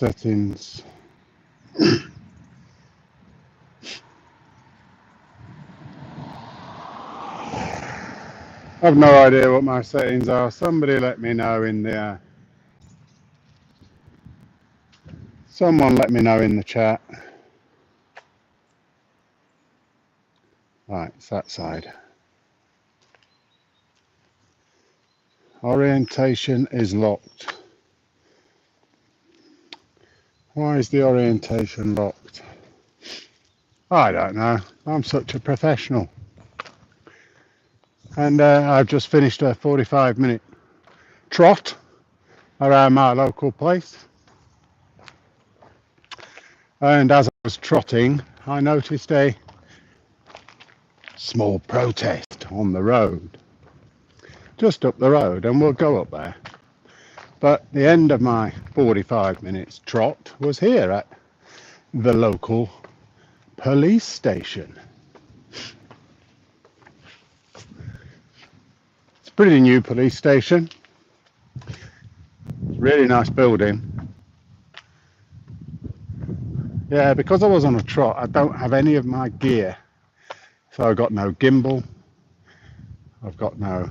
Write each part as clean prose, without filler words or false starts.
settings. I've no idea what my settings are. Somebody let me know in the someone let me know in the chat. Right, it's that side. Orientation is locked. Why is the orientation locked? I don't know. I'm such a professional. And I've just finished a 45-minute trot around my local place. And as I was trotting, I noticed a small protest on the road, just up the road, and we'll go up there. But the end of my 45 minutes trot was here at the local police station. It's a pretty new police station. Really nice building. Yeah, because I was on a trot, I don't have any of my gear. So I've got no gimbal. I've got no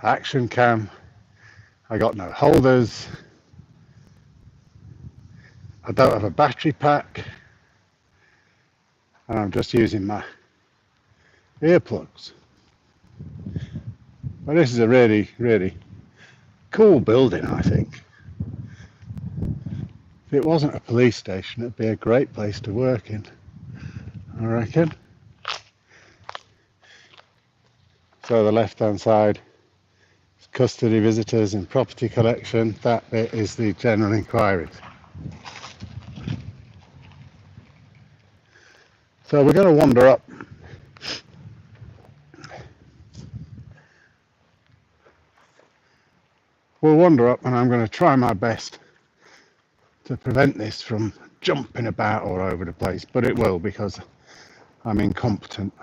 action cam. I got no holders. I don't have a battery pack. And I'm just using my earplugs. But this is a really, really cool building, I think. If it wasn't a police station, it'd be a great place to work in, I reckon. So the left-hand side is custody, visitors and property collection. That bit is the general inquiries. So we're going to wander up. We'll wander up and I'm going to try my best to prevent this from jumping about all over the place, but it will because I'm incompetent.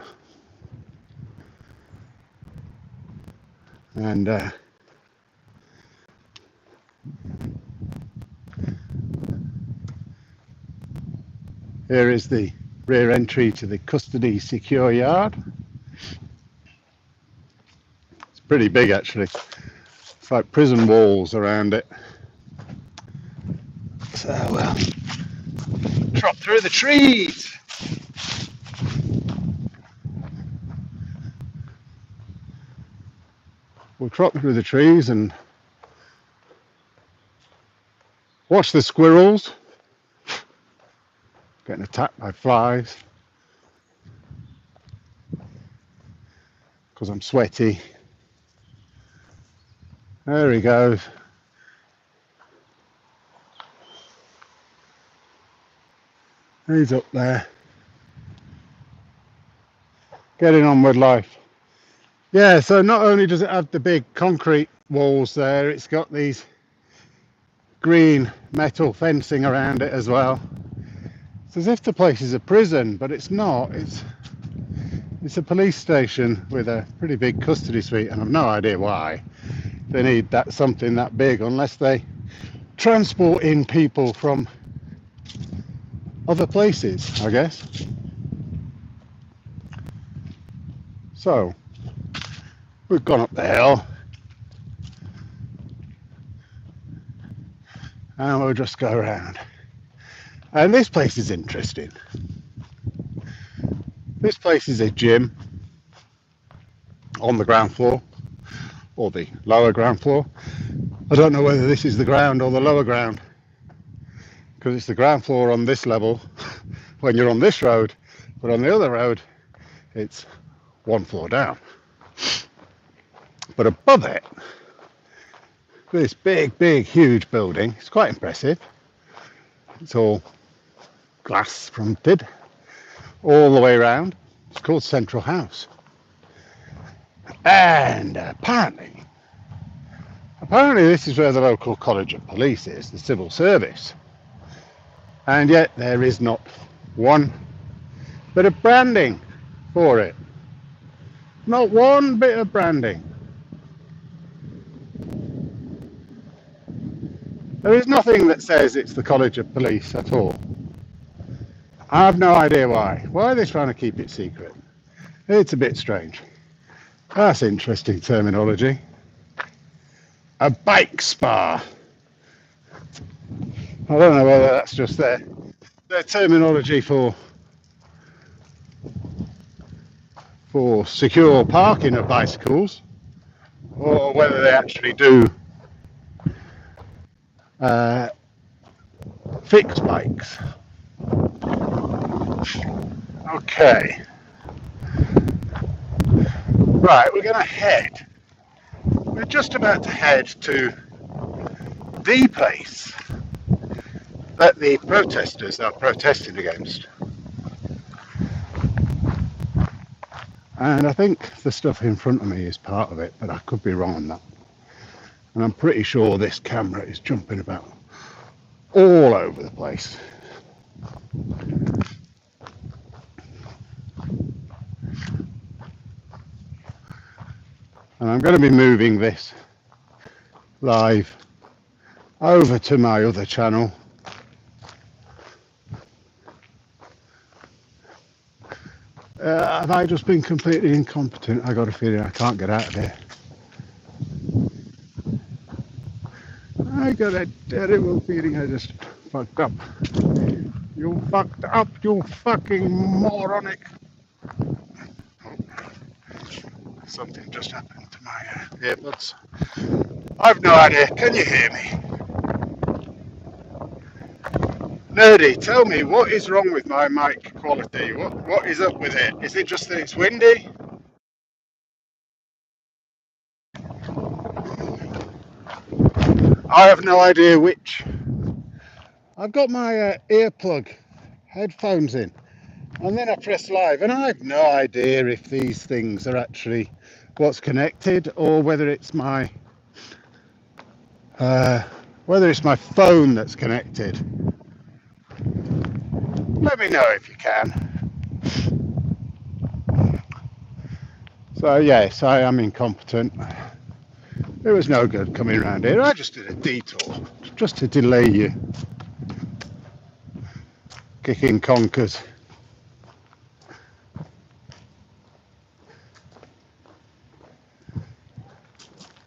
And here is the rear entry to the custody secure yard. It's pretty big actually. It's like prison walls around it. So we'll trot through the trees. We'll trot through the trees and watch the squirrels getting attacked by flies because I'm sweaty. There he goes. He's up there, getting on with life. Yeah, so not only does it have the big concrete walls there, it's got these green metal fencing around it as well. It's as if the place is a prison, but it's not. It's a police station with a pretty big custody suite, and I've no idea why they need something that big unless they transport in people from other places, I guess. So we've gone up the hill and we'll just go around. And this place is interesting. This place is a gym on the ground floor, or the lower ground floor. I don't know whether this is the ground or the lower ground, because it's the ground floor on this level when you're on this road, but on the other road it's one floor down. But above it, this big huge building. It's quite impressive. It's all glass fronted all the way around. It's called Central House. And apparently this is where the local College of Police is, the civil service. And yet there is not one bit of branding for it. Not one bit of branding. There is nothing that says it's the College of Police at all. I have no idea why. Why are they trying to keep it secret? It's a bit strange. That's interesting terminology. A bike spa. I don't know whether that's just their terminology for secure parking of bicycles, or whether they actually do fix bikes. Okay. Right, we're just about to head to the place that the protesters are protesting against. And I think the stuff in front of me is part of it, but I could be wrong on that. And I'm pretty sure this camera is jumping about all over the place. And I'm going to be moving this live over to my other channel. Have I just been completely incompetent? I got a feeling I can't get out of here. I got a terrible feeling I just fucked up. You fucked up, you fucking moronic. Something just happened to my earbuds. I've no idea. Can you hear me? Nerdy, tell me, what is wrong with my mic quality? What is up with it? Is it just that it's windy? I have no idea which. I've got my earplug headphones in, and then I press live, and I have no idea if these things are actually what's connected, or whether it's my phone that's connected. Let me know if you can. So yes, I am incompetent. It was no good coming around here. I just did a detour just to delay you kicking conkers.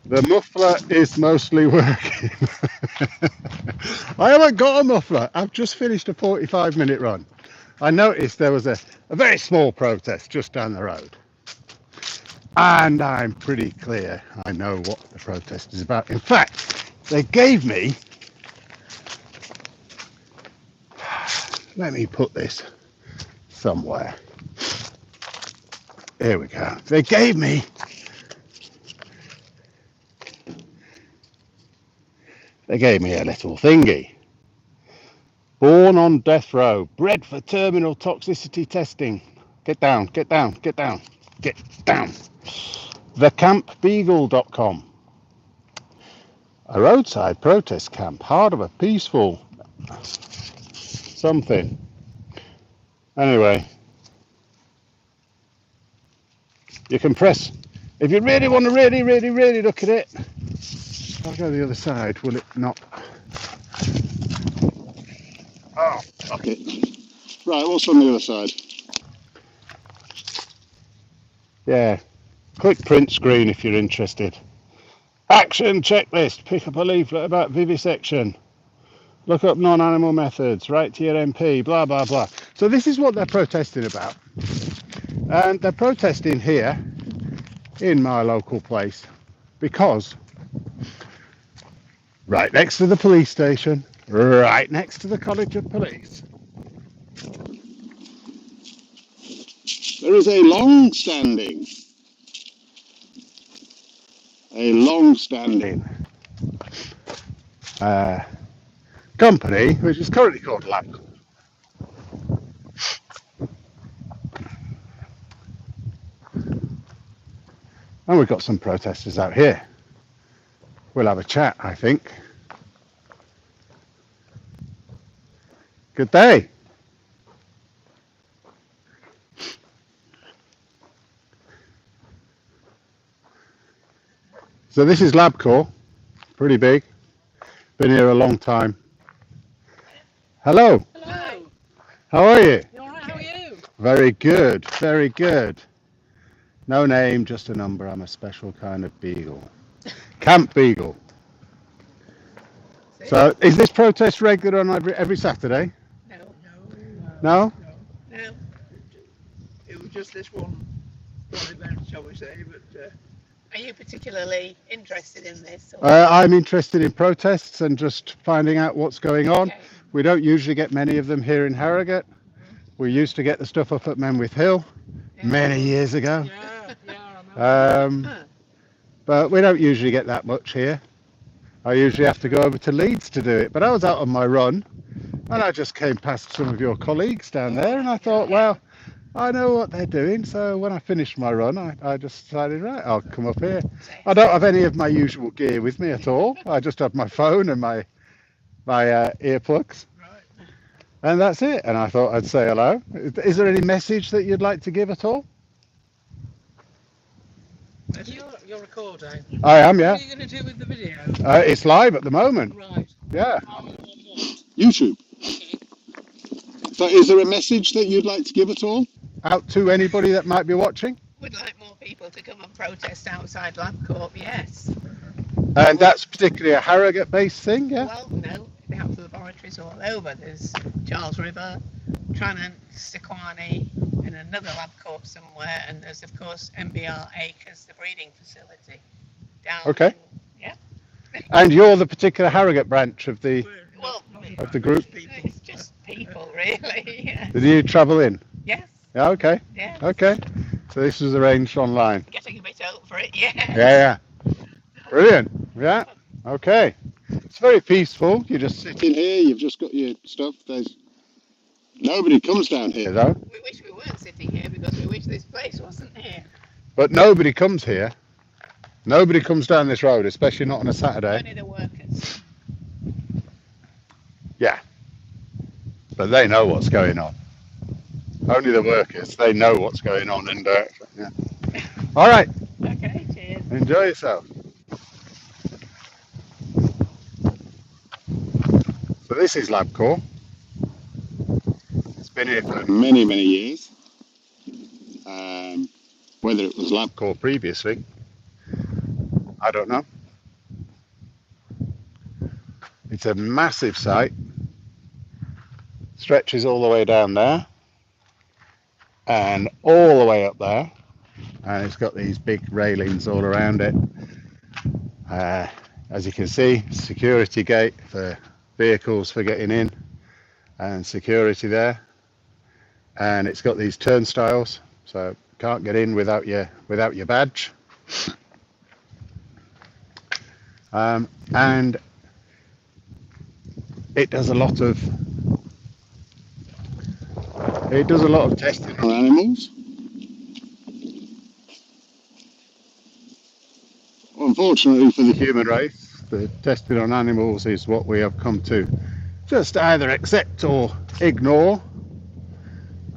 The muffler is mostly working. I haven't got a muffler. I've just finished a 45-minute run. I noticed there was a very small protest just down the road. And I'm pretty clear I know what the protest is about. In fact, they gave me, let me put this somewhere. Here we go. They gave me a little thingy. Born on death row, bred for terminal toxicity testing. Get down, get down, get down, get down. Thecampbeagle.com. A roadside protest camp, heart of a peaceful something. Anyway, you can press, if you really want to really look at it, I'll go the other side, will it not? Oh, fuck it. Right, what's on the other side? Yeah, click print screen if you're interested. Action checklist, pick up a leaflet about vivisection. Look up non-animal methods, write to your MP, blah, blah, blah. So this is what they're protesting about. And they're protesting here in my local place because right next to the police station, right next to the College of Police, there is a long-standing company which is currently called Lab. And we've got some protesters out here. We'll have a chat, I think. Good day. So this is LabCorp, pretty big. Been here a long time. Hello. Hello. How are you? You all right? How are you? Very good. Very good. No name, just a number. I'm a special kind of beagle. Camp beagle. So, is this protest regular on every Saturday? No. No? No. It was just this one event, shall we say? But are you particularly interested in this? I'm interested in protests and just finding out what's going on. Okay. We don't usually get many of them here in Harrogate. We used to get the stuff up at Menwith Hill many years ago. I remember. But we don't usually get that much here. I usually have to go over to Leeds to do it. But I was out on my run and I just came past some of your colleagues down there and I thought, well, I know what they're doing. So when I finished my run, I just decided, right, I'll come up here. I don't have any of my usual gear with me at all. I just have my phone and my earplugs. And that's it. And I thought I'd say hello. Is there any message that you'd like to give at all? You're recording. I am, yeah. What are you going to do with the video? It's live at the moment. Right. Yeah. On what? YouTube. Okay. So is there a message that you'd like to give at all? Out to anybody that might be watching? Would like more people to come and protest outside LabCorp, yes. And that's particularly a Harrogate-based thing, yeah? Well, no, they have laboratories all over. There's Charles River, Tranent, Sequani, and another LabCorp somewhere, and there's of course MBR Acres, the breeding facility down. Okay. Yeah. And you're the particular Harrogate branch of the Well, group? it's just people, really. Yeah. Did you travel in? Yes. Yeah, okay. Yeah. Okay. So this was arranged online. Getting a bit old for it, yeah. Yeah. Brilliant. Yeah. Okay. It's very peaceful. You just sit in here. You've just got your stuff. There's nobody comes down here though. We wish we weren't sitting here because we wish this place wasn't here. But nobody comes here. Nobody comes down this road, especially not on a Saturday. Only the workers. Yeah. But they know what's going on. Only the workers. They know what's going on. And yeah. All right. Okay, cheers. Enjoy yourself. So this is LabCorp. It's been here for many, many years. Whether it was LabCorp previously, I don't know. It's a massive site. Stretches all the way down there and all the way up there. And it's got these big railings all around it. As you can see, security gate for vehicles for getting in and security there. And it's got these turnstiles, so can't get in without your badge. And it does a lot of testing on animals. Unfortunately for the human race, the testing on animals is what we have come to just either accept or ignore,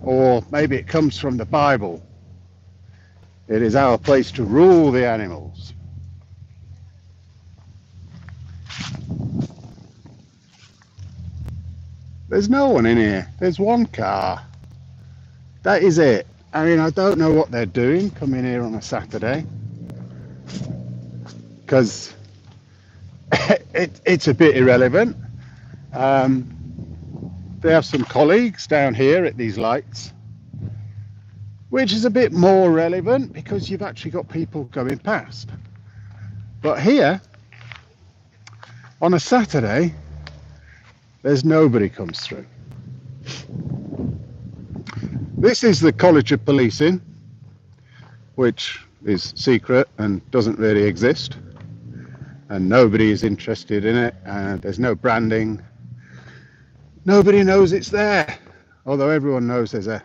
or maybe it comes from the Bible. It is our place to rule the animals. There's no one in here. There's one car. That is it. I mean, I don't know what they're doing coming here on a Saturday, because it's a bit irrelevant. They have some colleagues down here at these lights, which is a bit more relevant because you've actually got people going past. But here, on a Saturday, there's nobody comes through. This is the College of Policing, which is secret and doesn't really exist. And nobody is interested in it, and there's no branding. Nobody knows it's there, although everyone knows there's a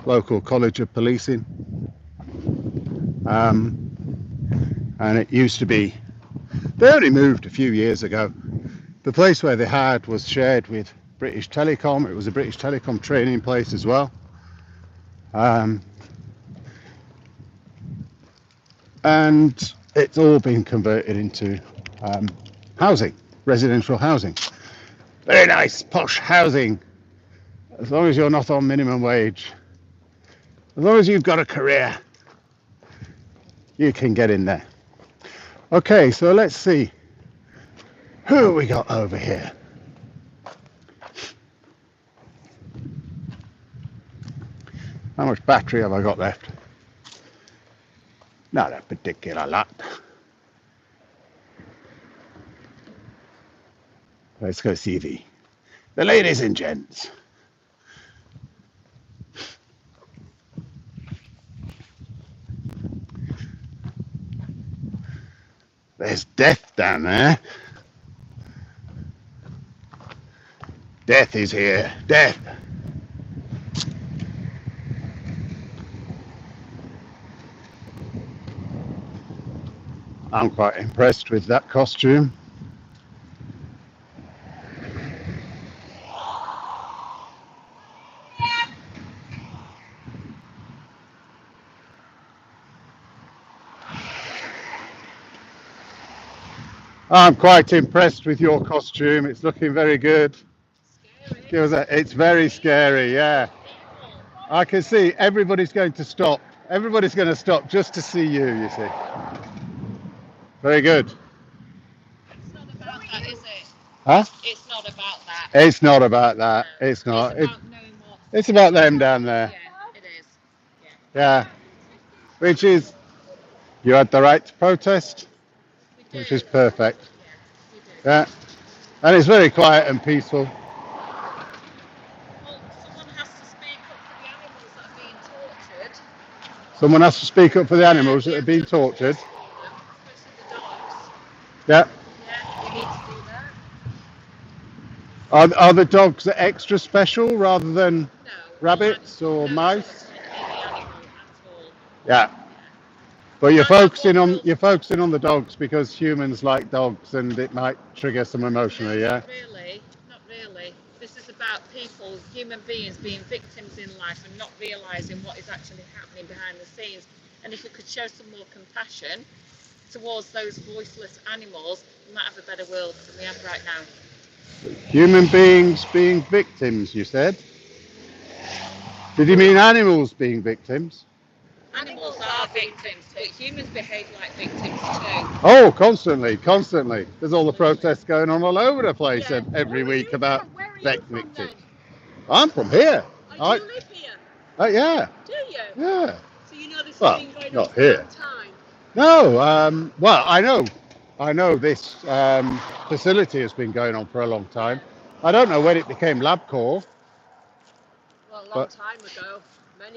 local College of Policing. And it used to be, they only moved a few years ago. The place where they had was shared with British Telecom. It was a British Telecom training place as well. And it's all been converted into housing. residential housing. Very nice, posh housing. As long as you're not on minimum wage. As long as you've got a career, you can get in there. Okay, so let's see. Who have we got over here? How much battery have I got left? Not a particular lot. Let's go see the ladies and gents. There's Death down there. Death is here. Death. I'm quite impressed with that costume. I'm quite impressed with your costume. It's looking very good. It's very scary, yeah. I can see everybody's going to stop. Everybody's going to stop just to see you see. Very good. It's not about that, is it? Huh? It's not about that. It's not about that. No. It's not. It's about knowing what. It's about them down there. Yeah, it is. Yeah. Which is, you had the right to protest, We which do. is perfect. Yeah, we do. Yeah. And it's very quiet and peaceful. Well, someone has to speak up for the animals that are being tortured. Someone has to speak up for the animals that are being tortured. Especially the dogs. Yeah. Yeah, we need to do that. Are the dogs extra special rather than No. rabbits or no, mice? Any animal at all. Yeah. But you're focusing on the dogs because humans like dogs and it might trigger some emotionally, yeah? Not really. Not really. This is about people, human beings, being victims in life and not realising what is actually happening behind the scenes. And if we could show some more compassion towards those voiceless animals, we might have a better world than we have right now. Human beings being victims, you said? Did you mean animals being victims? Animals are victims, but humans behave like victims too. Oh, constantly. There's all the protests going on all over the place every week about victims. I'm from here. Oh, you live here? Yeah. Do you? Yeah. So you know this Well, has been going not on for here. a long time? No. Well, I know this facility has been going on for a long time. I don't know when it became LabCorp. Well, a long time ago.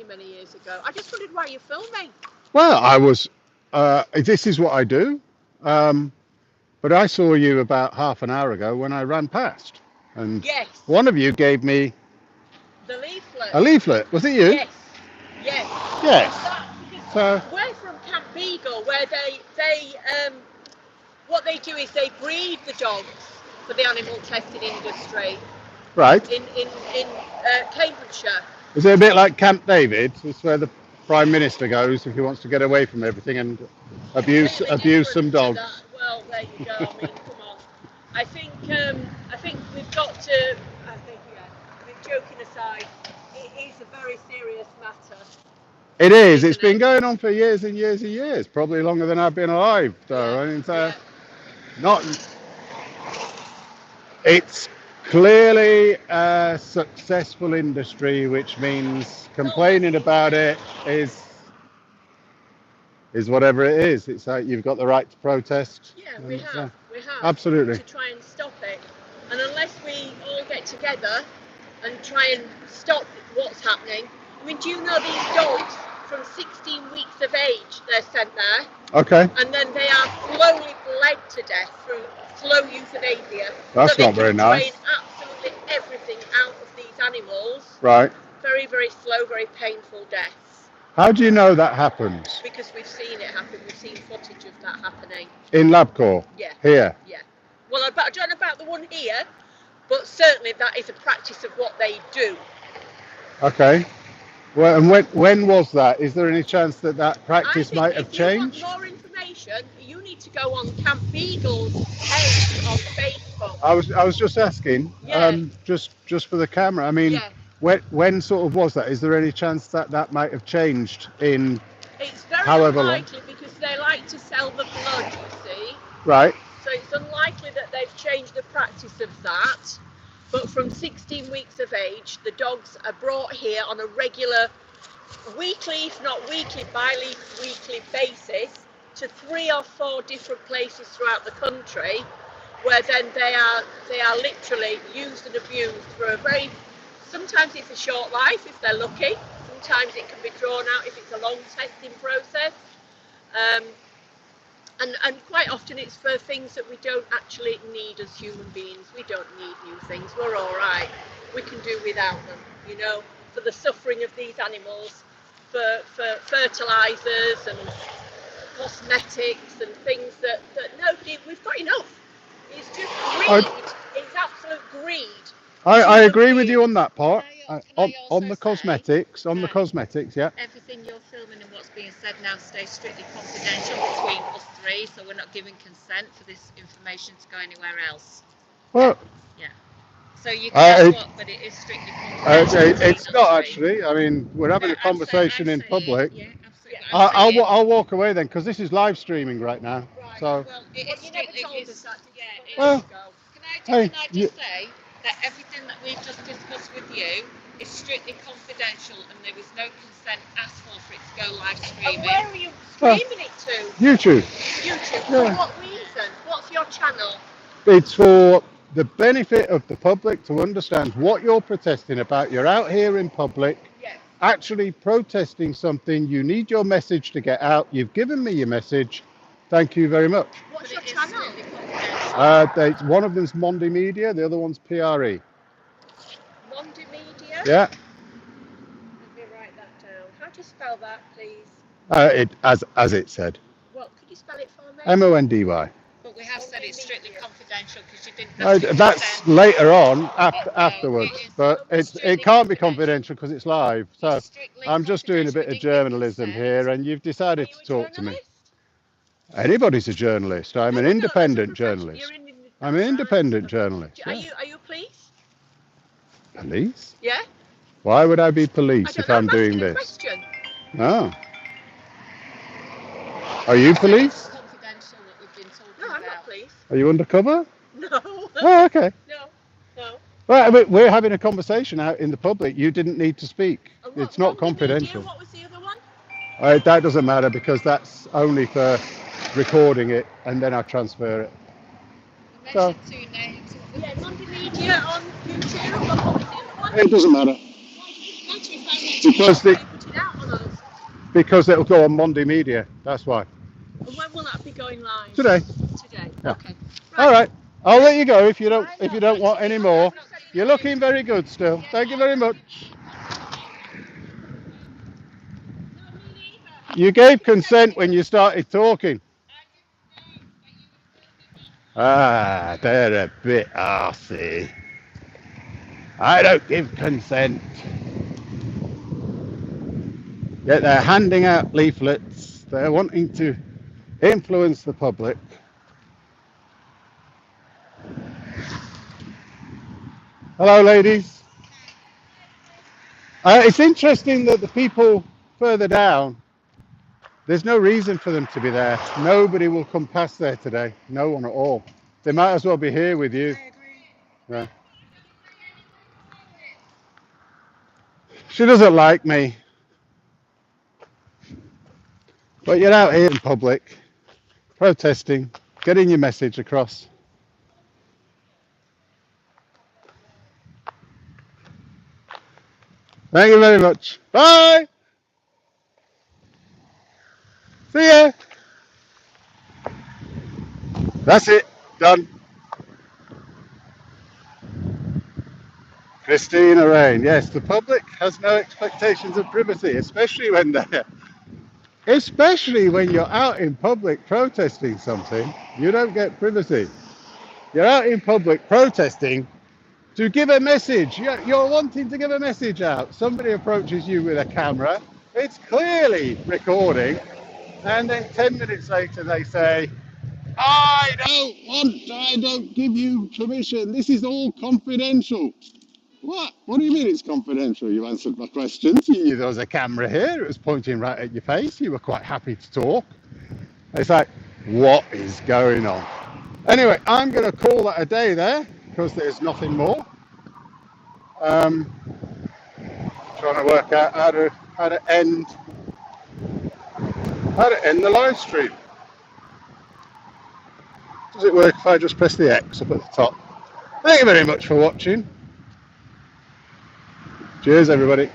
Many years ago. I just wondered why you're filming. Well, this is what I do. But I saw you about half an hour ago when I ran past. And Yes. one of you gave me The leaflet. a leaflet. Was it you? Yes. Yes. So We're from Camp Beagle, where they what they do is they breed the dogs for the animal testing industry. Right. In Cambridgeshire. Is it a bit like Camp David? It's where the Prime Minister goes if he wants to get away from everything and abuse some dogs. Well, there you go. I mean, come on. I think we've got to. I mean, joking aside, it is a very serious matter. It is. It's been going on for years and years and years. Probably longer than I've been alive, though. I mean, not. It's clearly a successful industry, which means complaining about it is whatever it is. It's like you've got the right to protest. Yeah, we have. Absolutely. To try and stop it. And unless we all get together and try and stop what's happening. I mean, do you know these dogs from 16 weeks of age, they're sent there? Okay. And then they are slowly bled to death through slow euthanasia. That's not very nice. Drain absolutely everything out of these animals. Right. Very, very slow, very painful deaths. How do you know that happens? Because we've seen it happen. We've seen footage of that happening. In LabCorp? Yeah. Here? Yeah. Well, I don't know about the one here, but certainly that is a practice of what they do. Okay. Well, and when was that? Is there any chance that practice might have changed? If you want more information, you need need to go on Camp Beagle's page on Facebook. I was just asking, Yeah. just for the camera. I mean, Yeah. when sort of was that? Is there any chance that that might have changed in It's very however long? unlikely because they like to sell the blood, you see. Right. So it's unlikely that they've changed the practice of that. But from 16 weeks of age, the dogs are brought here on a regular, weekly, if not weekly, bi-weekly basis to 3 or 4 different places throughout the country, where then they are literally used and abused for a very, sometimes it's a short life if they're lucky, sometimes it can be drawn out if it's a long testing process. And quite often it's for things that we don't actually need as human beings. We don't need new things. We're all right. We can do without them, you know, for the suffering of these animals, for fertilizers and cosmetics and things that nobody, we've got enough. It's just greed. It's absolute greed. I agree with you on that part. Can I On also the say cosmetics, on the that cosmetics, yeah. everything you're filming and what's being said now stays strictly confidential between us three, so we're not giving consent for this information to go anywhere else. Well, Yeah. So you can it, talk, but it is strictly confidential. it's not actually. I mean, we're having a conversation in public. Yeah, absolutely. I'll walk away then because this is live streaming right now. Right. So Well, it is strictly. Yeah. well, Can hey, I just say that everything that we've just discussed with you is strictly confidential, and there was no consent asked for it to go live streaming. And where are you streaming it to? YouTube. YouTube. Yeah. For what reason? What's your channel? It's for the benefit of the public to understand what you're protesting about. You're out here in public, Yes. actually protesting something. You need your message to get out. You've given me your message. Thank you very much. What's your channel? One of them's Mondi Media, the other one's PRE. Mondi Media? Yeah. Let me write that down. How do you spell that, please? It as it said. Well, could you spell it for me? Mondy. But we have said it's strictly confidential because you didn't. That's later on, afterwards, but it can't be confidential because it's live. So I'm just doing a bit of journalism here, and you've decided to talk to me. Anybody's a journalist. I'm an independent journalist. I'm an independent journalist. Are you police? Police? Yeah. Why would I be police if I'm doing this? Oh. Are you police? Confidential that we've been talking about. No, I'm not police. Are you undercover? No. Oh, okay. No. Well, I mean, we're having a conversation out in the public. You didn't need to speak. It's not confidential. What was the other one? That doesn't matter because that's only for recording it, and then I transfer it. You mentioned 2 names. Yeah, Mondi Media on YouTube. What was the other one? It doesn't matter. Because it'll go on Monday Media. That's why. And when will that be going live? Today. Yeah. Okay. Right. All right. I'll let you go if you don't want any more. You're looking very good still. Thank you very much. You gave consent when you started talking. They're a bit arsey. I don't give consent. Yet they're handing out leaflets. They're wanting to influence the public. Hello, ladies. It's interesting that the people further down, there's no reason for them to be there. Nobody will come past there today. No one at all. They might as well be here with you. I agree. Yeah. She doesn't like me. But you're out here in public, protesting, getting your message across. Thank you very much. Bye. See ya. That's it. Done. Christina Rain. Yes, the public has no expectations of privacy, especially when you're out in public protesting something. You don't get privacy. You're out in public protesting to give a message. You're wanting to give a message out. Somebody approaches you with a camera. It's clearly recording. And then 10 minutes later they say, I don't give you permission. This is all confidential. What? What do you mean it's confidential? You answered my questions. You knew there was a camera here. It was pointing right at your face. You were quite happy to talk. It's like, what is going on? Anyway, I'm going to call that a day there because there's nothing more. Trying to work out how to end the live stream. Does it work if I just press the X up at the top? Thank you very much for watching. Cheers, everybody.